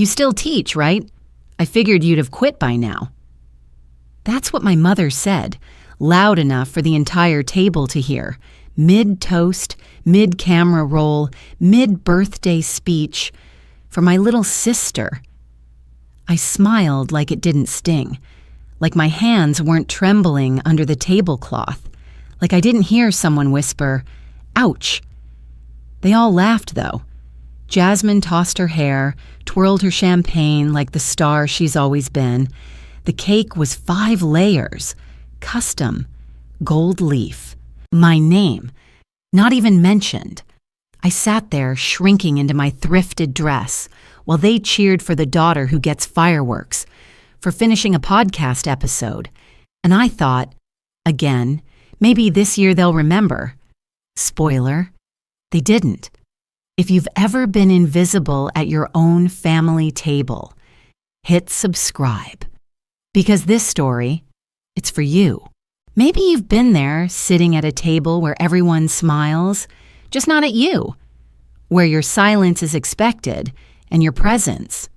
You still teach, right? I figured you'd have quit by now." That's what my mother said, loud enough for the entire table to hear, mid-toast, mid-camera roll, mid-birthday speech, for my little sister. I smiled like it didn't sting, like my hands weren't trembling under the tablecloth, like I didn't hear someone whisper, "Ouch." They all laughed, though. Jasmine tossed her hair, twirled her champagne like the star she's always been. The cake was 5 layers, custom, gold leaf. My name, not even mentioned. I sat there shrinking into my thrifted dress while they cheered for the daughter who gets fireworks, for finishing a podcast episode. And I thought, again, maybe this year they'll remember. Spoiler, they didn't. If you've ever been invisible at your own family table, hit subscribe. Because this story, it's for you. Maybe you've been there sitting at a table where everyone smiles, just not at you, where your silence is expected and your presence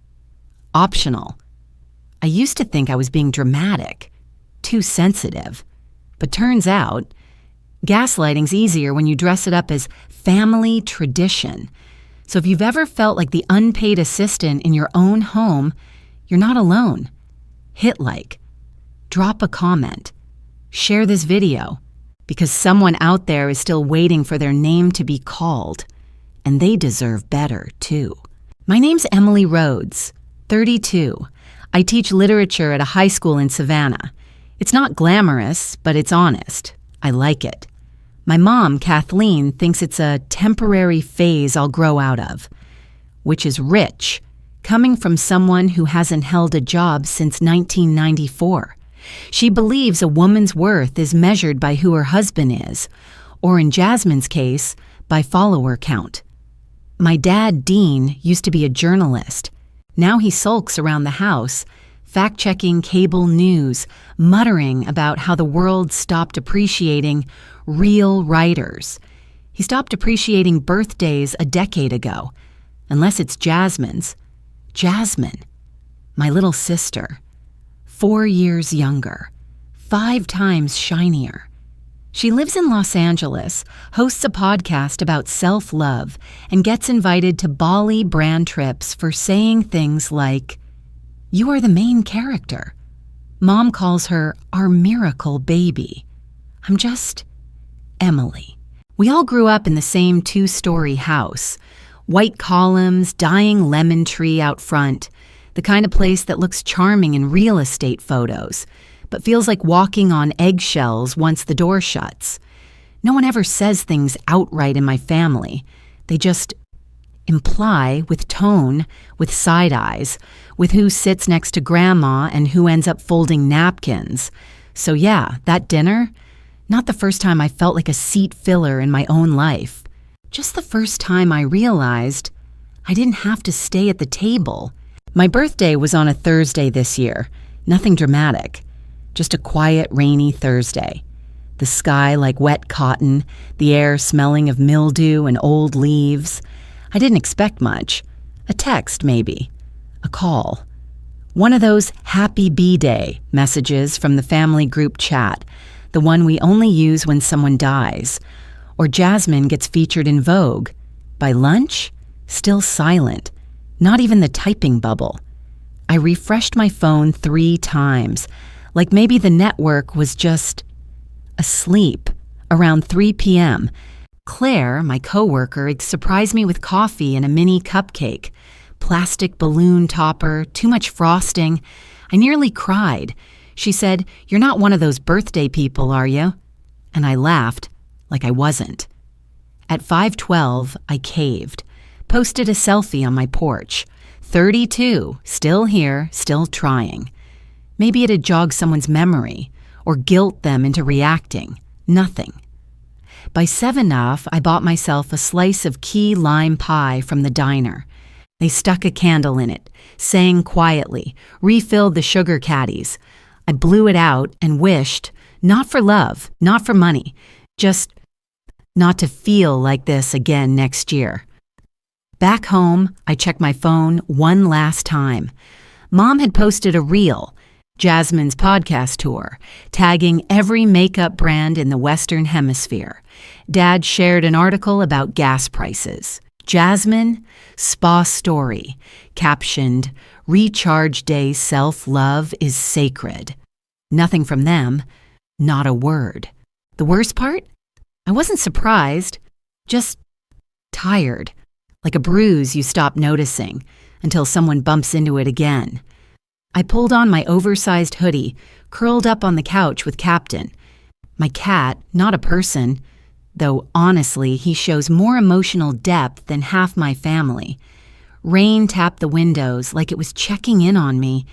optional. I used to think I was being dramatic, too sensitive, but turns out gaslighting's easier when you dress it up as family tradition. So if you've ever felt like the unpaid assistant in your own home, you're not alone. Hit like, drop a comment, share this video, because someone out there is still waiting for their name to be called, and they deserve better, too. My name's Emily Rhodes, 32. I teach literature at a high school in Savannah. It's not glamorous, but it's honest. I like it. My mom, Kathleen, thinks it's a temporary phase I'll grow out of, which is rich, coming from someone who hasn't held a job since 1994. She believes a woman's worth is measured by who her husband is, or in Jasmine's case, by follower count. My dad, Dean, used to be a journalist. Now he sulks around the house, fact-checking cable news, muttering about how the world stopped appreciating real writers. He stopped appreciating birthdays a decade ago, unless it's Jasmine's. Jasmine, my little sister, 4 years younger, 5 times shinier. She lives in Los Angeles, hosts a podcast about self-love, and gets invited to Bali brand trips for saying things like, "You are the main character." Mom calls her our miracle baby. I'm just Emily. We all grew up in the same 2-story house. White columns, dying lemon tree out front, the kind of place that looks charming in real estate photos, but feels like walking on eggshells once the door shuts. No one ever says things outright in my family. They just imply with tone, with side eyes, with who sits next to grandma and who ends up folding napkins. So yeah, that dinner, not the first time I felt like a seat filler in my own life. Just the first time I realized I didn't have to stay at the table. My birthday was on a Thursday this year. Nothing dramatic. Just a quiet, rainy Thursday. The sky like wet cotton, the air smelling of mildew and old leaves. I didn't expect much. A text, maybe. A call. One of those happy B-Day messages from the family group chat, the one we only use when someone dies. Or Jasmine gets featured in Vogue. By lunch, still silent. Not even the typing bubble. I refreshed my phone 3 times, like maybe the network was just asleep. Around 3 p.m., Claire, my coworker, surprised me with coffee and a mini cupcake. Plastic balloon topper, too much frosting. I nearly cried. She said, "You're not one of those birthday people, are you?" And I laughed, like I wasn't. At 5:12, I caved. Posted a selfie on my porch. 32, still here, still trying. Maybe it'd jog someone's memory or guilt them into reacting. Nothing. By 7 I bought myself a slice of key lime pie from the diner. They stuck a candle in it, sang quietly, refilled the sugar caddies. I blew it out and wished, not for love, not for money, just not to feel like this again next year. Back home, I checked my phone one last time. Mom had posted a reel, Jasmine's podcast tour, tagging every makeup brand in the Western Hemisphere. Dad shared an article about gas prices. Jasmine, spa story, captioned, "Recharge day self-love is sacred." Nothing from them, not a word. The worst part? I wasn't surprised, just tired, like a bruise you stop noticing until someone bumps into it again. I pulled on my oversized hoodie, curled up on the couch with Captain. My cat, not a person, though honestly he shows more emotional depth than half my family. Rain tapped the windows like it was checking in on me,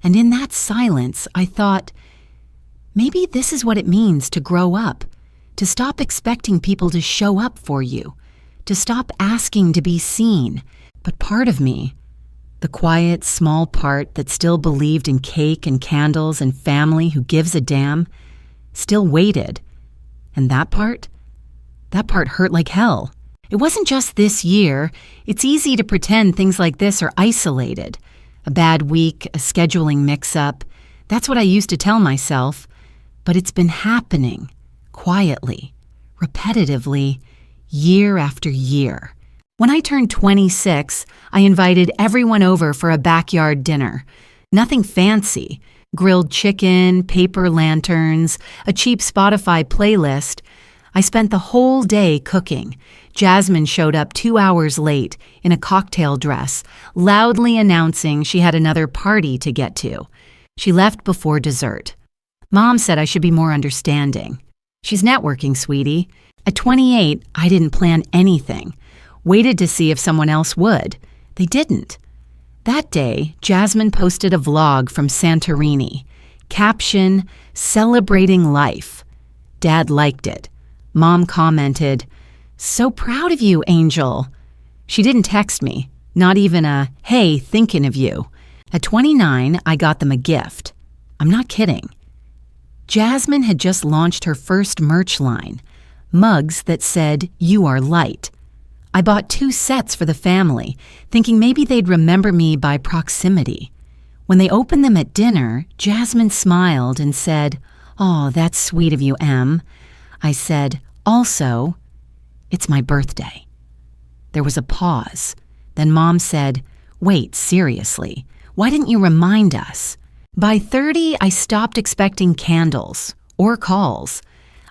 and in that silence I thought, maybe this is what it means to grow up, to stop expecting people to show up for you, to stop asking to be seen. But part of me, the quiet, small part that still believed in cake and candles and family who gives a damn, still waited. And that part hurt like hell. It wasn't just this year. It's easy to pretend things like this are isolated. A bad week, a scheduling mix-up. That's what I used to tell myself. But it's been happening, quietly, repetitively, year after year. When I turned 26, I invited everyone over for a backyard dinner. Nothing fancy. Grilled chicken, paper lanterns, a cheap Spotify playlist. I spent the whole day cooking. Jasmine showed up 2 hours late in a cocktail dress, loudly announcing she had another party to get to. She left before dessert. Mom said I should be more understanding. She's networking, sweetie. At 28, I didn't plan anything. Waited to see if someone else would. They didn't. That day, Jasmine posted a vlog from Santorini. Caption, "Celebrating life." Dad liked it. Mom commented, "So proud of you, Angel." She didn't text me, not even a, "Hey, thinking of you." At 29, I got them a gift. I'm not kidding. Jasmine had just launched her first merch line, mugs that said, "You are light." I bought 2 sets for the family, thinking maybe they'd remember me by proximity. When they opened them at dinner, Jasmine smiled and said, "Oh, that's sweet of you, Em." I said, "Also, it's my birthday." There was a pause. Then Mom said, "Wait, seriously, why didn't you remind us?" By 30, I stopped expecting candles or calls.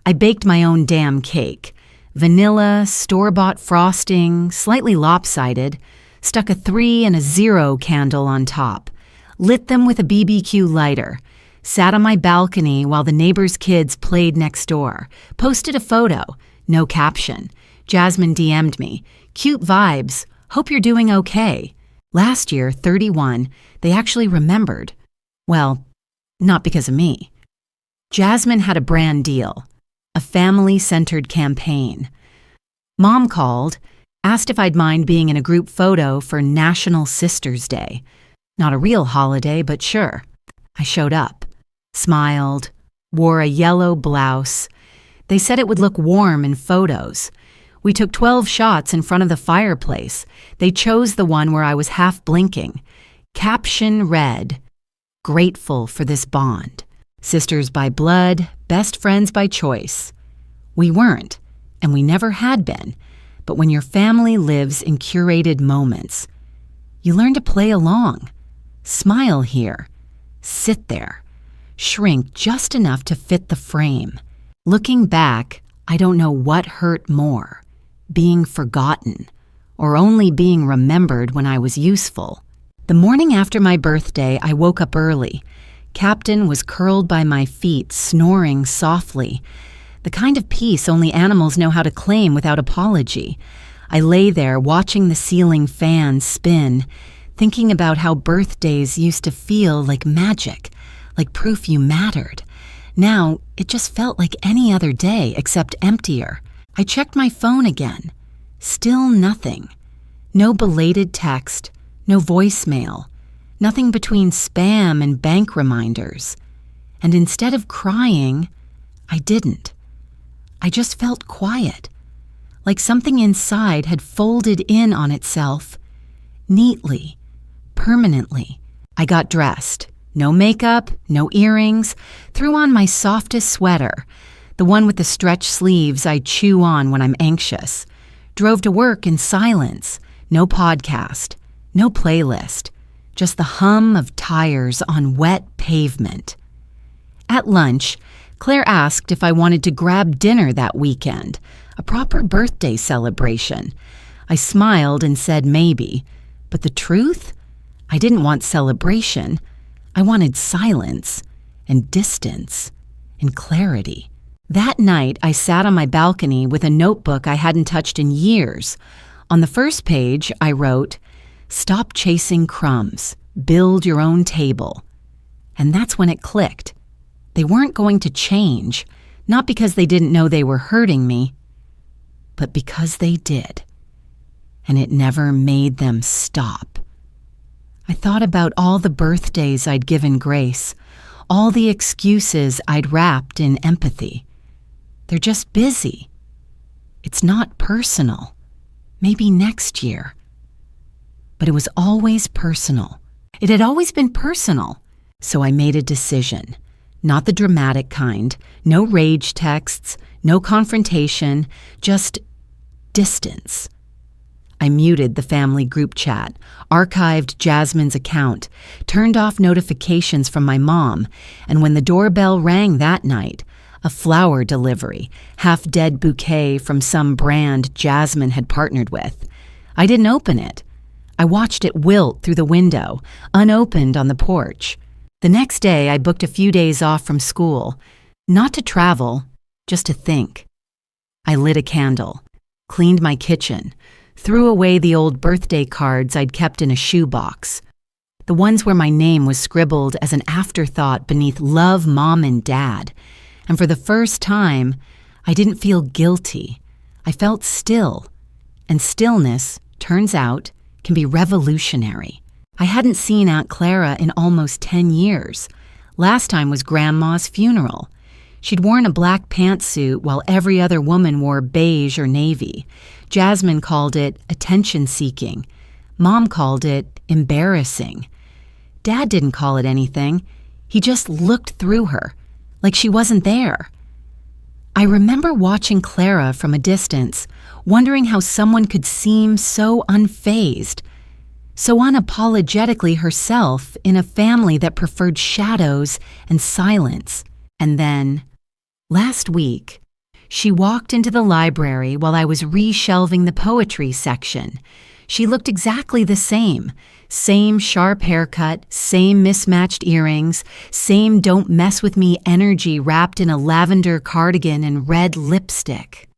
I baked my own damn cake. Vanilla, store-bought frosting, slightly lopsided, stuck a 3 and a 0 candle on top, lit them with a BBQ lighter, sat on my balcony while the neighbor's kids played next door, posted a photo, no caption. Jasmine DM'd me, "Cute vibes, hope you're doing okay." Last year, 31, they actually remembered. Well, not because of me. Jasmine had a brand deal. A family-centered campaign. Mom called, asked if I'd mind being in a group photo for National Sisters' Day. Not a real holiday, but sure. I showed up, smiled, wore a yellow blouse. They said it would look warm in photos. We took 12 shots in front of the fireplace. They chose the one where I was half blinking. Caption read, "Grateful for this bond. Sisters by blood, best friends by choice." We weren't, and we never had been, but when your family lives in curated moments, you learn to play along, smile here, sit there, shrink just enough to fit the frame. Looking back, I don't know what hurt more, being forgotten, or only being remembered when I was useful. The morning after my birthday, I woke up early. Captain was curled by my feet, snoring softly. The kind of peace only animals know how to claim without apology. I lay there watching the ceiling fan spin, thinking about how birthdays used to feel like magic, like proof you mattered. Now, it just felt like any other day except emptier. I checked my phone again. Still nothing. No belated text, no voicemail. Nothing between spam and bank reminders. And instead of crying, I didn't. I just felt quiet, like something inside had folded in on itself, neatly, permanently. I got dressed. No makeup, no earrings, threw on my softest sweater, the one with the stretched sleeves I chew on when I'm anxious. Drove to work in silence, no podcast, no playlist, just the hum of tires on wet pavement. At lunch, Claire asked if I wanted to grab dinner that weekend, a proper birthday celebration. I smiled and said maybe, but the truth? I didn't want celebration. I wanted silence and distance and clarity. That night, I sat on my balcony with a notebook I hadn't touched in years. On the first page, I wrote, "Stop chasing crumbs. Build your own table." And that's when it clicked. They weren't going to change, not because they didn't know they were hurting me, but because they did. And it never made them stop. I thought about all the birthdays I'd given grace, all the excuses I'd wrapped in empathy. They're just busy. It's not personal. Maybe next year. But it was always personal. It had always been personal. So I made a decision. Not the dramatic kind. No rage texts, no confrontation, just distance. I muted the family group chat, archived Jasmine's account, turned off notifications from my mom, and when the doorbell rang that night, a flower delivery, half-dead bouquet from some brand Jasmine had partnered with, I didn't open it. I watched it wilt through the window, unopened on the porch. The next day, I booked a few days off from school, not to travel, just to think. I lit a candle, cleaned my kitchen, threw away the old birthday cards I'd kept in a shoebox, the ones where my name was scribbled as an afterthought beneath "Love, Mom, and Dad." And for the first time, I didn't feel guilty. I felt still. And stillness, turns out, can be revolutionary. I hadn't seen Aunt Clara in almost 10 years. Last time was Grandma's funeral. She'd worn a black pantsuit while every other woman wore beige or navy. Jasmine called it attention-seeking. Mom called it embarrassing. Dad didn't call it anything. He just looked through her, like she wasn't there. I remember watching Clara from a distance, wondering how someone could seem so unfazed, so unapologetically herself in a family that preferred shadows and silence. And then, last week, she walked into the library while I was reshelving the poetry section. She looked exactly the same. Same sharp haircut, same mismatched earrings, same don't mess with me energy wrapped in a lavender cardigan and red lipstick.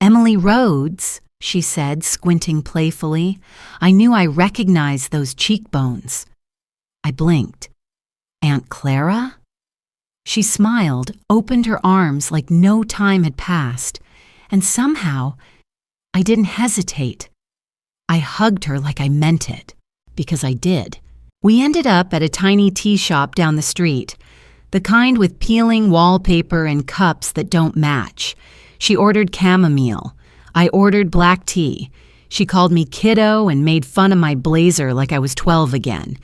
"Emily Rhodes," she said, squinting playfully. I knew I recognized those cheekbones. I blinked. "Aunt Clara?" She smiled, opened her arms like no time had passed, and somehow I didn't hesitate. I hugged her like I meant it, because I did. We ended up at a tiny tea shop down the street, the kind with peeling wallpaper and cups that don't match. She ordered chamomile. I ordered black tea. She called me kiddo and made fun of my blazer like I was 12 again.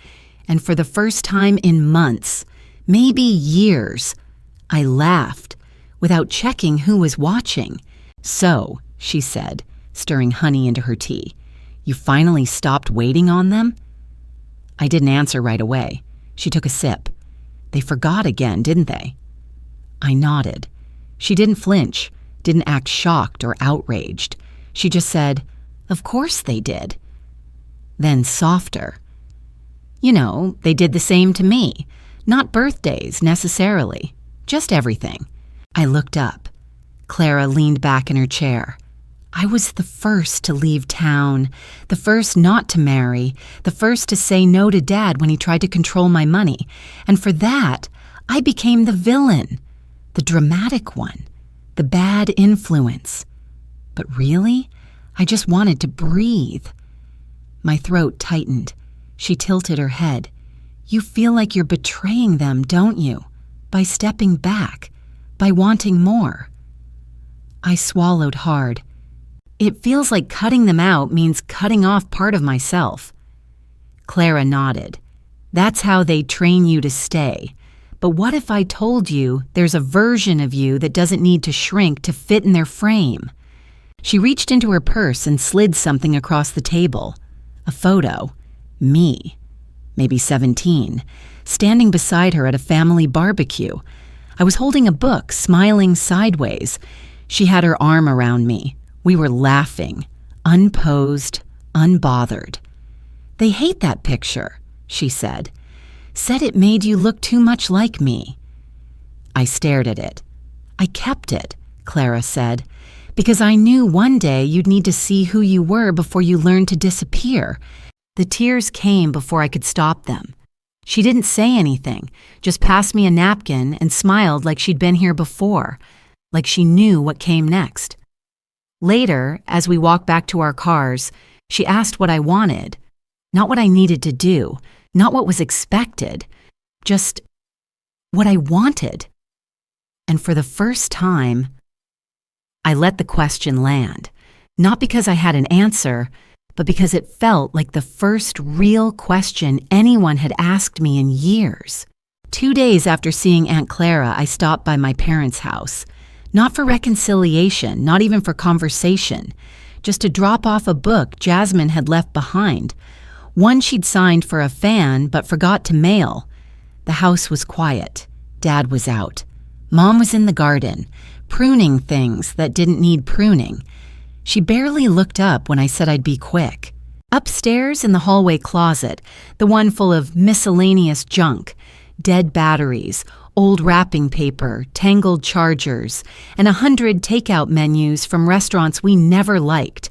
And for the first time in months, maybe years, I laughed without checking who was watching. "So," she said, stirring honey into her tea, "you finally stopped waiting on them?" I didn't answer right away. She took a sip. "They forgot again, didn't they?" I nodded. She didn't flinch, didn't act shocked or outraged. She just said, "Of course they did." Then softer. "You know, they did the same to me. Not birthdays, necessarily. Just everything." I looked up. Clara leaned back in her chair. I was the first to leave town, the first not to marry, the first to say no to Dad when he tried to control my money. And for that, I became the villain, the dramatic one, the bad influence. But really, I just wanted to breathe. My throat tightened. She tilted her head. "You feel like you're betraying them, don't you? By stepping back, by wanting more." I swallowed hard. It feels like cutting them out means cutting off part of myself. Clara nodded. That's how they train you to stay. But what if I told you there's a version of you that doesn't need to shrink to fit in their frame? She reached into her purse and slid something across the table. A photo. Me. Maybe 17. Standing beside her at a family barbecue. I was holding a book, smiling sideways. She had her arm around me. We were laughing. Unposed, unbothered. They hate that picture, she said. Said it made you look too much like me. I stared at it. I kept it, Clara said, because I knew one day you'd need to see who you were before you learned to disappear. The tears came before I could stop them. She didn't say anything, just passed me a napkin and smiled like she'd been here before, like she knew what came next. Later, as we walked back to our cars, she asked what I wanted. Not what I needed to do, not what was expected, just what I wanted. And for the first time, I let the question land, not because I had an answer, but because it felt like the first real question anyone had asked me in years. 2 days after seeing Aunt Clara, I stopped by my parents' house. Not for reconciliation, not even for conversation, just to drop off a book Jasmine had left behind. One she'd signed for a fan but forgot to mail. The house was quiet. Dad was out. Mom was in the garden, pruning things that didn't need pruning. She barely looked up when I said I'd be quick. Upstairs in the hallway closet, the one full of miscellaneous junk, dead batteries, old wrapping paper, tangled chargers, and 100 takeout menus from restaurants we never liked.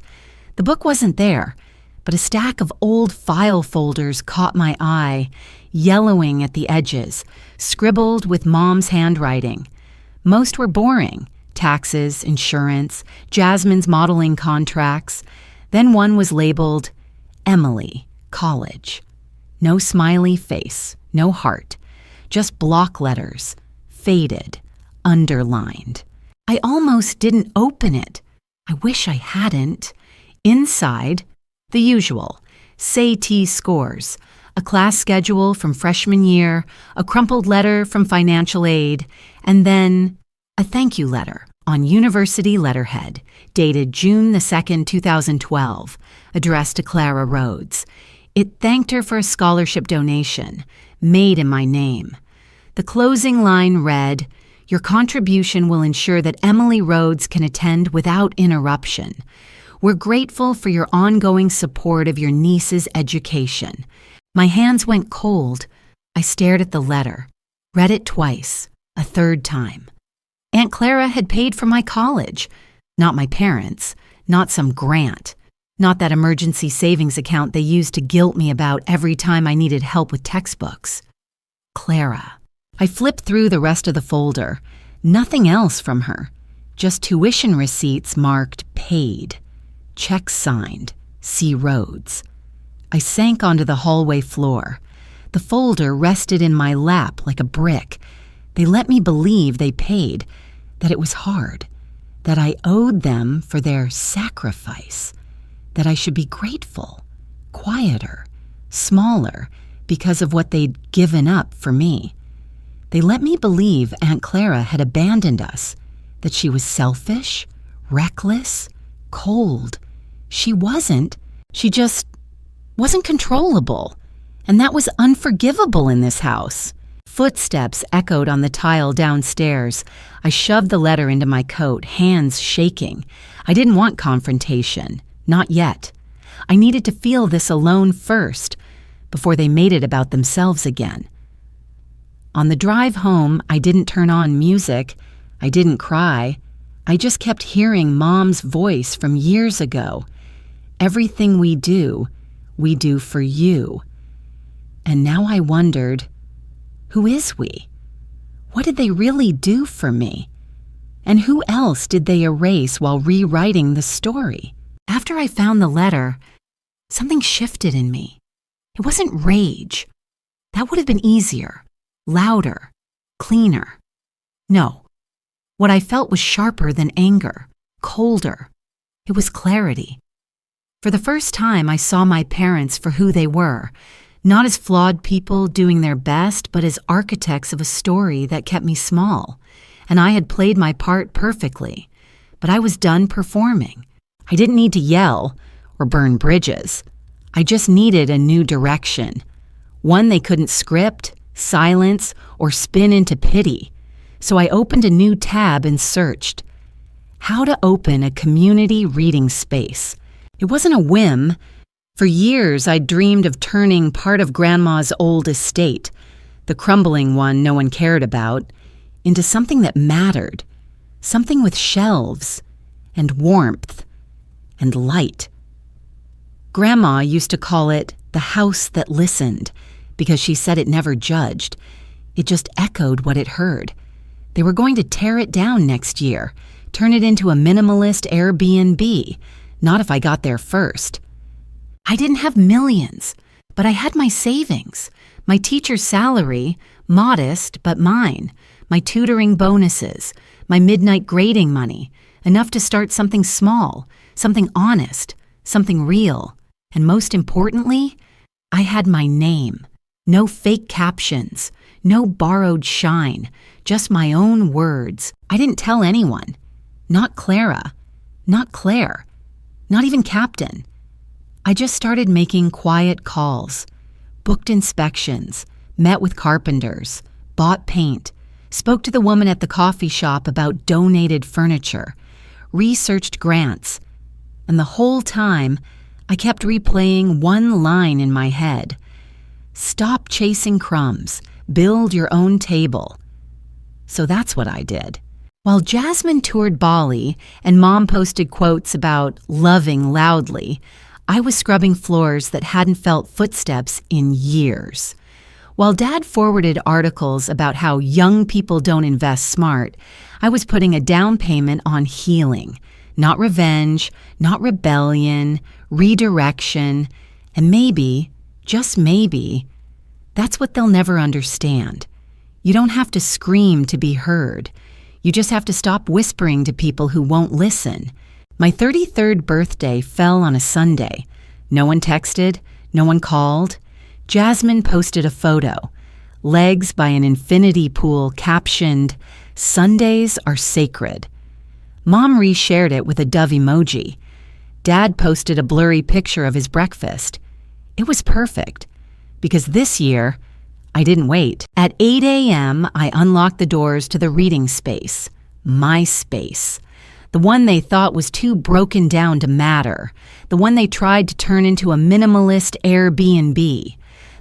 The book wasn't there, but a stack of old file folders caught my eye, yellowing at the edges, scribbled with Mom's handwriting. Most were boring. Taxes, insurance, Jasmine's modeling contracts. Then one was labeled Emily, college. No smiley face, no heart, just block letters, faded, underlined. I almost didn't open it. I wish I hadn't. Inside, the usual, SAT scores, a class schedule from freshman year, a crumpled letter from financial aid, and then a thank you letter on university letterhead, dated June the 2nd, 2012, addressed to Clara Rhodes. It thanked her for a scholarship donation, made in my name. The closing line read, "Your contribution will ensure that Emily Rhodes can attend without interruption. We're grateful for your ongoing support of your niece's education." My hands went cold. I stared at the letter, read it twice, a third time. Aunt Clara had paid for my college, not my parents, not some grant, not that emergency savings account they used to guilt me about every time I needed help with textbooks. Clara. I flipped through the rest of the folder. Nothing else from her, just tuition receipts marked paid. Check signed, C. Rhodes. I sank onto the hallway floor. The folder rested in my lap like a brick. They let me believe they paid, that it was hard, that I owed them for their sacrifice, that I should be grateful, quieter, smaller, because of what they'd given up for me. They let me believe Aunt Clara had abandoned us, that she was selfish, reckless, cold. She wasn't. She just wasn't controllable. And that was unforgivable in this house. Footsteps echoed on the tile downstairs. I shoved the letter into my coat, hands shaking. I didn't want confrontation. Not yet. I needed to feel this alone first, before they made it about themselves again. On the drive home, I didn't turn on music. I didn't cry. I just kept hearing Mom's voice from years ago. Everything we do for you. And now I wondered, who is we? What did they really do for me? And who else did they erase while rewriting the story? After I found the letter, something shifted in me. It wasn't rage. That would have been easier, louder, cleaner. No, what I felt was sharper than anger, colder. It was clarity. For the first time, I saw my parents for who they were, not as flawed people doing their best, but as architects of a story that kept me small. And I had played my part perfectly, but I was done performing. I didn't need to yell or burn bridges. I just needed a new direction, one they couldn't script, silence, or spin into pity. So I opened a new tab and searched. How to open a community reading space. It wasn't a whim. For years, I'd dreamed of turning part of Grandma's old estate, the crumbling one no one cared about, into something that mattered, something with shelves and warmth and light. Grandma used to call it the house that listened because she said it never judged. It just echoed what it heard. They were going to tear it down next year, turn it into a minimalist Airbnb, not if I got there first. I didn't have millions, but I had my savings, my teacher's salary, modest but mine, my tutoring bonuses, my midnight grading money, enough to start something small, something honest, something real. And most importantly, I had my name. No fake captions, no borrowed shine, just my own words. I didn't tell anyone. Not Clara, not Claire, not even Captain. I just started making quiet calls, booked inspections, met with carpenters, bought paint, spoke to the woman at the coffee shop about donated furniture, researched grants, and the whole time I kept replaying one line in my head. Stop chasing crumbs, build your own table. So that's what I did. While Jasmine toured Bali and Mom posted quotes about loving loudly, I was scrubbing floors that hadn't felt footsteps in years. While Dad forwarded articles about how young people don't invest smart, I was putting a down payment on healing, not revenge, not rebellion, redirection, and maybe, just maybe, that's what they'll never understand. You don't have to scream to be heard. You just have to stop whispering to people who won't listen. My 33rd birthday fell on a Sunday. No one texted, no one called. Jasmine posted a photo, legs by an infinity pool captioned, "Sundays are sacred." Mom reshared it with a dove emoji. Dad posted a blurry picture of his breakfast. It was perfect, because this year, I didn't wait. At 8 a.m., I unlocked the doors to the reading space, my space. The one they thought was too broken down to matter. The one they tried to turn into a minimalist Airbnb.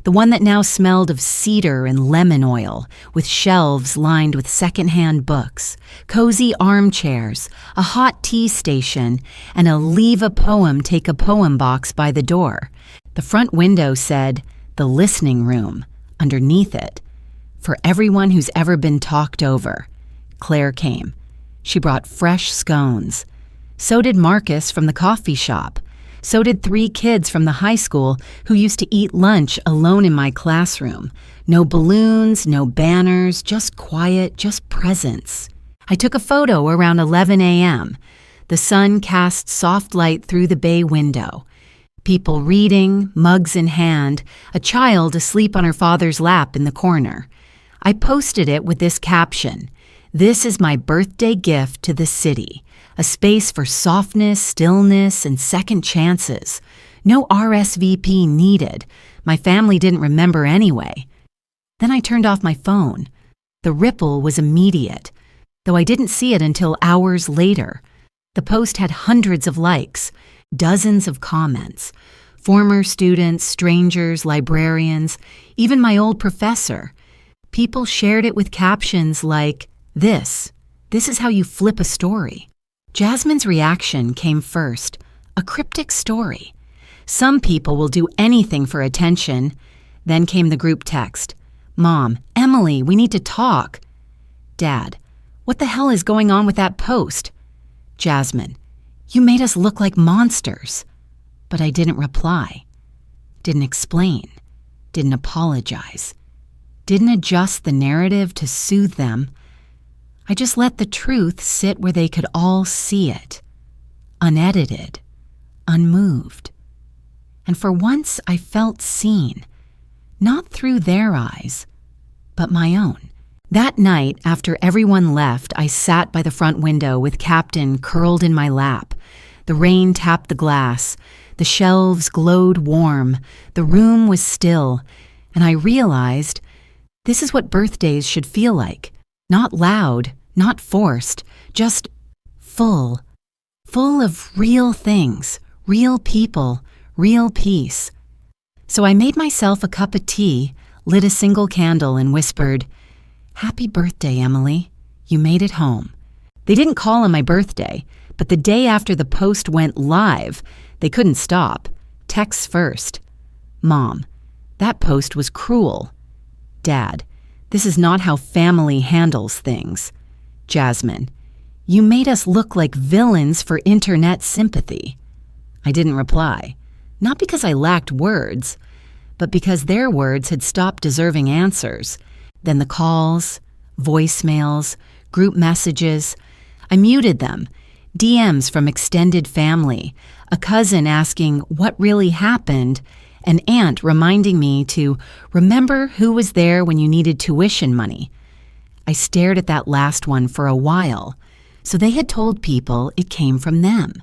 The one that now smelled of cedar and lemon oil, with shelves lined with secondhand books, cozy armchairs, a hot tea station, and a leave a poem, take a poem box by the door. The front window said, "The listening room," underneath it. For everyone who's ever been talked over. Claire came. She brought fresh scones. So did Marcus from the coffee shop. So did 3 kids from the high school who used to eat lunch alone in my classroom. No balloons, no banners, just quiet, just presence. I took a photo around 11 a.m. The sun cast soft light through the bay window. People reading, mugs in hand, a child asleep on her father's lap in the corner. I posted it with this caption, "This is my birthday gift to the city, a space for softness, stillness, and second chances. No RSVP needed. My family didn't remember anyway." Then I turned off my phone. The ripple was immediate, though I didn't see it until hours later. The post had hundreds of likes, dozens of comments. Former students, strangers, librarians, even my old professor. People shared it with captions like, This is how you flip a story." Jasmine's reaction came first, a cryptic story. Some people will do anything for attention. Then came the group text. "Mom, Emily, we need to talk." Dad, "What the hell is going on with that post?" Jasmine, "You made us look like monsters." But I didn't reply, didn't explain, didn't apologize, didn't adjust the narrative to soothe them. I just let the truth sit where they could all see it. unedited, unmoved. And for once I felt seen, not through their eyes, but my own. That night, after everyone left, I sat by the front window with Captain curled in my lap. The rain tapped the glass. The shelves glowed warm. The room was still. And I realized this is what birthdays should feel like. Not loud, not forced, just full. Full of real things, real people, real peace. So I made myself a cup of tea, lit a single candle, and whispered, "Happy birthday, Emily. You made it home." They didn't call on my birthday, but the day after the post went live, they couldn't stop. Texts first. "Mom, that post was cruel." "Dad, this is not how family handles things." "Jasmine, you made us look like villains for internet sympathy." I didn't reply, not because I lacked words, but because their words had stopped deserving answers. Then the calls, voicemails, group messages. I muted them. DMs from extended family, a cousin asking what really happened, an aunt reminding me to remember who was there when you needed tuition money. I stared at that last one for a while. So they had told people it came from them.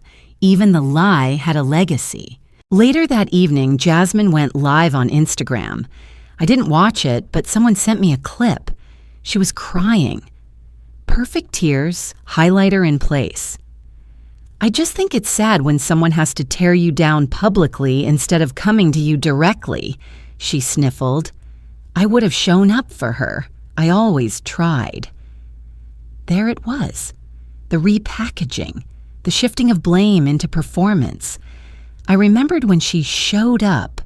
Even the lie had a legacy. Later that evening, Jasmine went live on Instagram. I didn't watch it, but someone sent me a clip. She was crying. Perfect tears, highlighter in place. "I just think it's sad when someone has to tear you down publicly instead of coming to you directly," she sniffled. I would have shown up for her. I always tried. There it was. The repackaging, the shifting of blame into performance. I remembered when she showed up.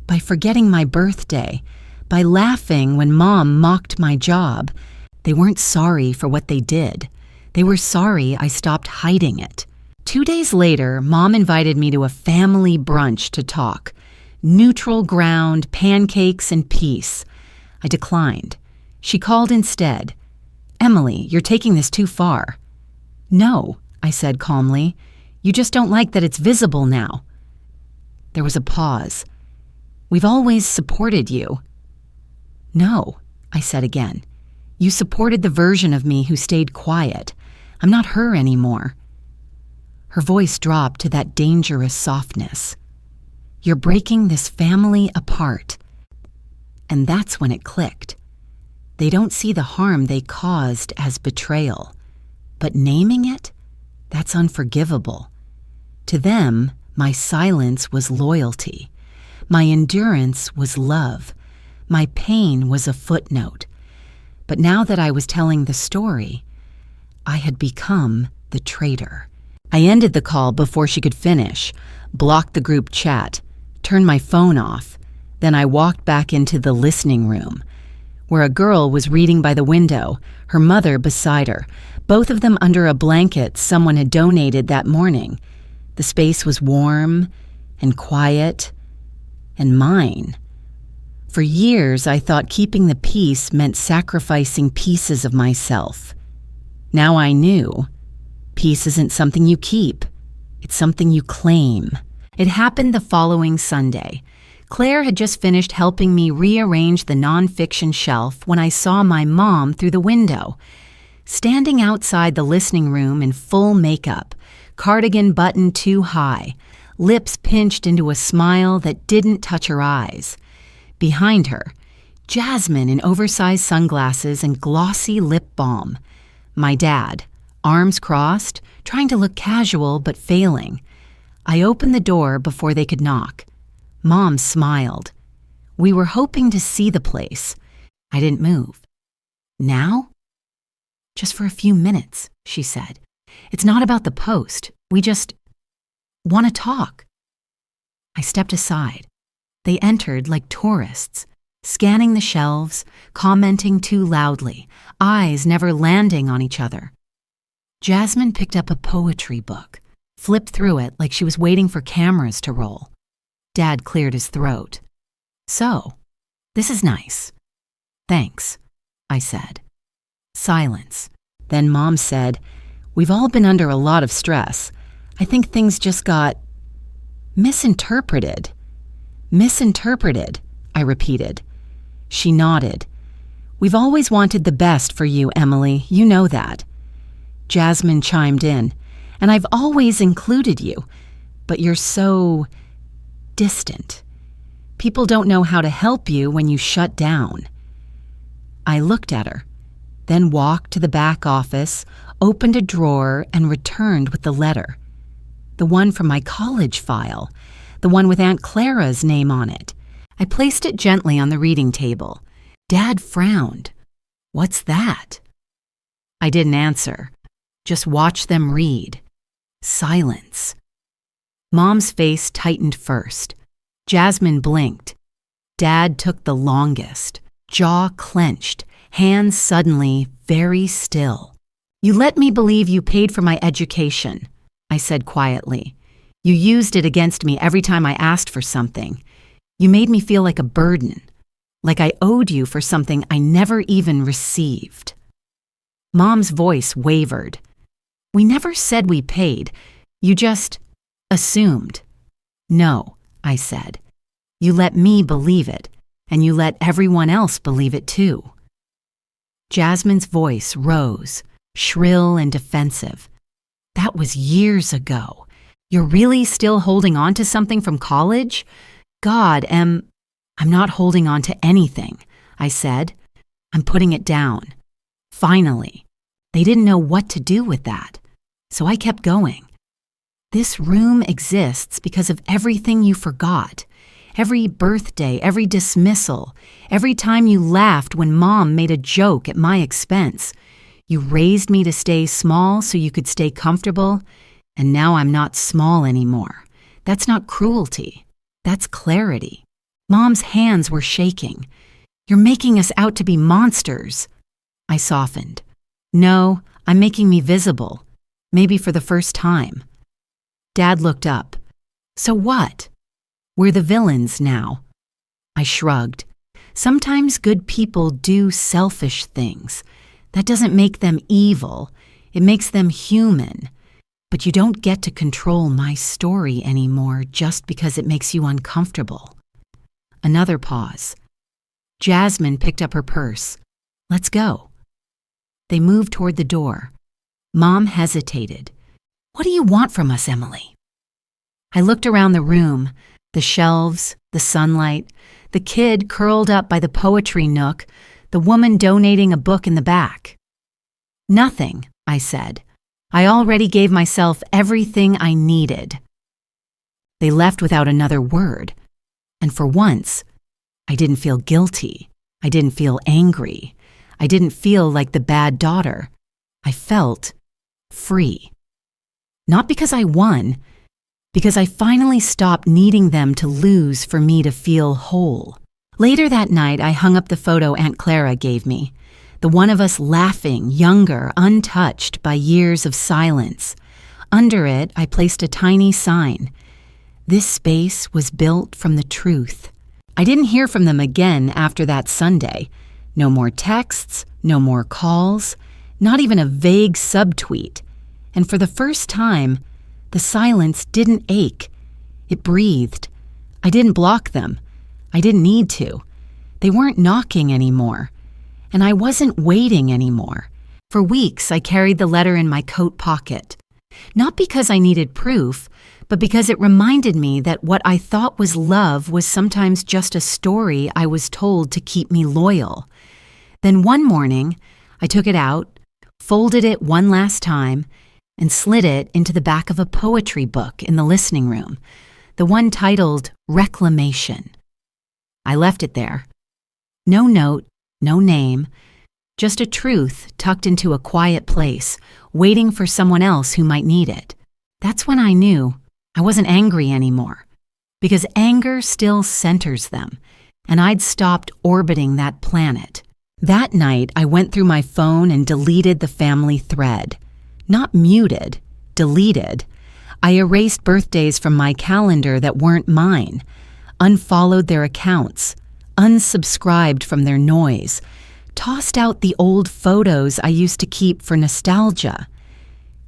By forgetting my birthday, by laughing when Mom mocked my job, they weren't sorry for what they did. They were sorry I stopped hiding it. 2 days later, Mom invited me to a family brunch to talk. Neutral ground, pancakes, and peace. I declined. She called instead. "Emily, you're taking this too far." "No," I said calmly. "You just don't like that it's visible now." There was a pause. "We've always supported you." "No," I said again. "You supported the version of me who stayed quiet. I'm not her anymore." Her voice dropped to that dangerous softness. "You're breaking this family apart." And that's when it clicked. They don't see the harm they caused as betrayal. But naming it? That's unforgivable. To them, my silence was loyalty. My endurance was love. My pain was a footnote. But now that I was telling the story, I had become the traitor. I ended the call before she could finish, blocked the group chat, turned my phone off. Then I walked back into the listening room, where a girl was reading by the window, her mother beside her, both of them under a blanket someone had donated that morning. The space was warm and quiet and mine. For years, I thought keeping the peace meant sacrificing pieces of myself. Now I knew. Peace isn't something you keep. It's something you claim. It happened the following Sunday. Claire had just finished helping me rearrange the nonfiction shelf when I saw my mom through the window. Standing outside the listening room in full makeup, cardigan buttoned too high, lips pinched into a smile that didn't touch her eyes. Behind her, Jasmine in oversized sunglasses and glossy lip balm. My dad, arms crossed, trying to look casual but failing. I opened the door before they could knock. Mom smiled. We were hoping to see the place. I didn't move. "Now?" "Just for a few minutes," she said. "It's not about the post. We just want to talk." I stepped aside. They entered like tourists, scanning the shelves, commenting too loudly, eyes never landing on each other. Jasmine picked up a poetry book, flipped through it like she was waiting for cameras to roll. Dad cleared his throat. "So, this is nice." "Thanks," I said. Silence. Then Mom said, "We've all been under a lot of stress. I think things just got misinterpreted. Misinterpreted, I repeated. She nodded. We've always wanted the best for you, Emily. You know that. Jasmine chimed in. And I've always included you. But you're so distant. People don't know how to help you when you shut down. I looked at her, then walked to the back office, opened a drawer, and returned with the letter. The one from my college file, the one with Aunt Clara's name on it. I placed it gently on the reading table. Dad frowned. What's that? I didn't answer, just watched them read. Silence. Mom's face tightened first. Jasmine blinked. Dad took the longest, jaw clenched, hands suddenly very still. You let me believe you paid for my education, I said quietly. You used it against me every time I asked for something. You made me feel like a burden, like I owed you for something I never even received. Mom's voice wavered. We never said we paid. You just assumed. No, I said. You let me believe it, and you let everyone else believe it too. Jasmine's voice rose, shrill and defensive. That was years ago. You're really still holding on to something from college? God, I'm not holding on to anything, I said. I'm putting it down. Finally. They didn't know what to do with that, so I kept going. This room exists because of everything you forgot. Every birthday, every dismissal, every time you laughed when Mom made a joke at my expense. You raised me to stay small so you could stay comfortable, and now I'm not small anymore. That's not cruelty. That's clarity. Mom's hands were shaking. You're making us out to be monsters. I softened. No, I'm making me visible. Maybe for the first time. Dad looked up. So what? We're the villains now. I shrugged. Sometimes good people do selfish things. That doesn't make them evil. It makes them human. But you don't get to control my story anymore just because it makes you uncomfortable. Another pause. Jasmine picked up her purse. Let's go. They moved toward the door. Mom hesitated. What do you want from us, Emily? I looked around the room, the shelves, the sunlight, the kid curled up by the poetry nook, the woman donating a book in the back. Nothing, I said. I already gave myself everything I needed. They left without another word, and for once, I didn't feel guilty. I didn't feel angry. I didn't feel like the bad daughter. I felt free. Not because I won, because I finally stopped needing them to lose for me to feel whole. Later that night, I hung up the photo Aunt Clara gave me, the one of us laughing, younger, untouched by years of silence. Under it, I placed a tiny sign. This space was built from the truth. I didn't hear from them again after that Sunday. No more texts, no more calls, not even a vague subtweet. And for the first time, the silence didn't ache. It breathed. I didn't block them. I didn't need to. They weren't knocking anymore. And I wasn't waiting anymore. For weeks, I carried the letter in my coat pocket. Not because I needed proof, but because it reminded me that what I thought was love was sometimes just a story I was told to keep me loyal. Then one morning, I took it out, folded it one last time, and slid it into the back of a poetry book in the listening room, the one titled Reclamation. I left it there. No note, no name, just a truth tucked into a quiet place, waiting for someone else who might need it. That's when I knew I wasn't angry anymore, because anger still centers them, and I'd stopped orbiting that planet. That night, I went through my phone and deleted the family thread. Not muted, deleted. I erased birthdays from my calendar that weren't mine, unfollowed their accounts, unsubscribed from their noise, tossed out the old photos I used to keep for nostalgia.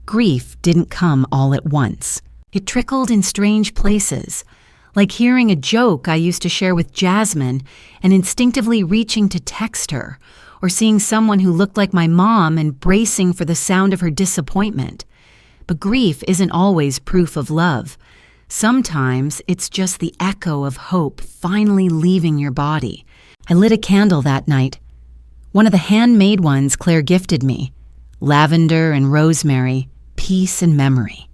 Grief didn't come all at once. It trickled in strange places, like hearing a joke I used to share with Jasmine and instinctively reaching to text her, or seeing someone who looked like my mom and bracing for the sound of her disappointment. But grief isn't always proof of love. Sometimes it's just the echo of hope finally leaving your body. I lit a candle that night. One of the handmade ones Claire gifted me. Lavender and rosemary, peace and memory.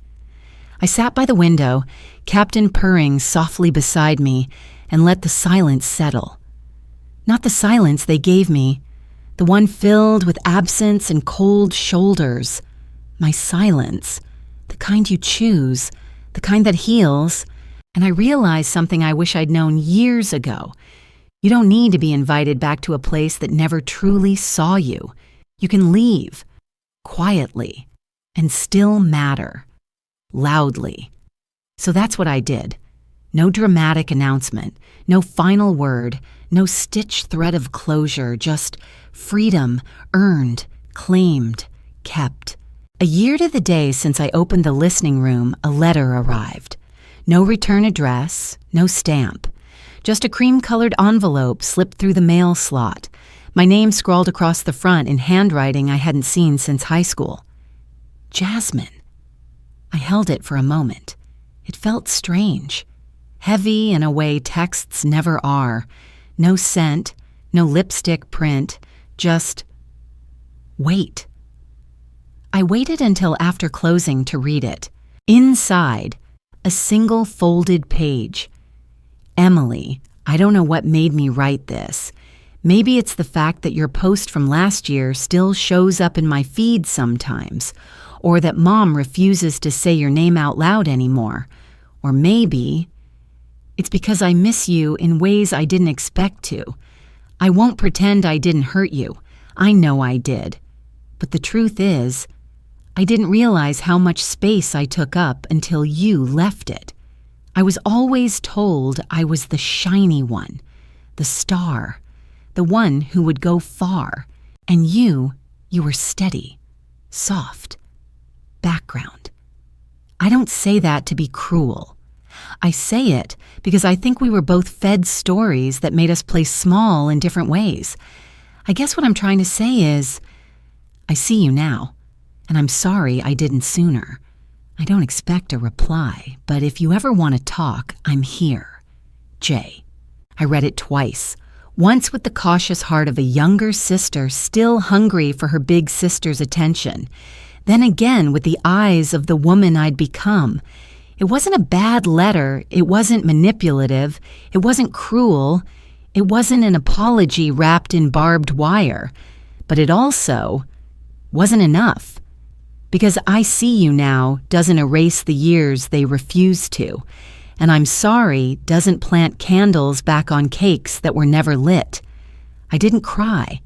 I sat by the window, Captain purring softly beside me, and let the silence settle. Not the silence they gave me, the one filled with absence and cold shoulders. My silence, the kind you choose, the kind that heals. And I realized something I wish I'd known years ago. You don't need to be invited back to a place that never truly saw you. You can leave, quietly, and still matter, loudly. So that's what I did. No dramatic announcement, no final word, no stitched thread of closure, just freedom, earned, claimed, kept. A year to the day since I opened the listening room, a letter arrived. No return address, no stamp. Just a cream-colored envelope slipped through the mail slot. My name scrawled across the front in handwriting I hadn't seen since high school. Jasmine. I held it for a moment. It felt strange. Heavy in a way texts never are. No scent, no lipstick print, just wait. I waited until after closing to read it. Inside, a single folded page. Emily, I don't know what made me write this. Maybe it's the fact that your post from last year still shows up in my feed sometimes, or that Mom refuses to say your name out loud anymore. Or maybe it's because I miss you in ways I didn't expect to. I won't pretend I didn't hurt you. I know I did. But the truth is, I didn't realize how much space I took up until you left it. I was always told I was the shiny one, the star, the one who would go far. And you were steady, soft, background. I don't say that to be cruel. I say it because I think we were both fed stories that made us play small in different ways. I guess what I'm trying to say is, I see you now, and I'm sorry I didn't sooner. I don't expect a reply, but if you ever want to talk, I'm here. Jay. I read it twice, once with the cautious heart of a younger sister still hungry for her big sister's attention, then again with the eyes of the woman I'd become. It wasn't a bad letter, it wasn't manipulative, it wasn't cruel, it wasn't an apology wrapped in barbed wire, but it also wasn't enough. Because I see you now doesn't erase the years they refused to, and I'm sorry doesn't plant candles back on cakes that were never lit. I didn't cry.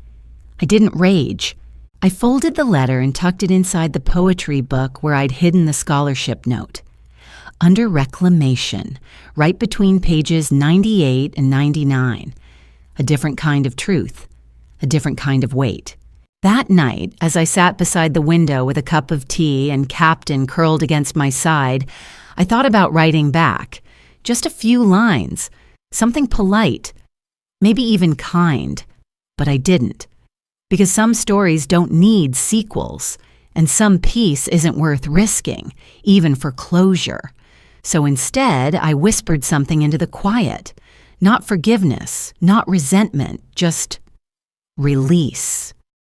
I didn't rage. I folded the letter and tucked it inside the poetry book where I'd hidden the scholarship note. Under reclamation, right between pages 98 and 99. A different kind of truth, a different kind of weight. That night, as I sat beside the window with a cup of tea and Captain curled against my side, I thought about writing back. Just a few lines, something polite, maybe even kind. But I didn't. Because some stories don't need sequels, and some peace isn't worth risking, even for closure. So instead, I whispered something into the quiet. Not forgiveness, not resentment, just release.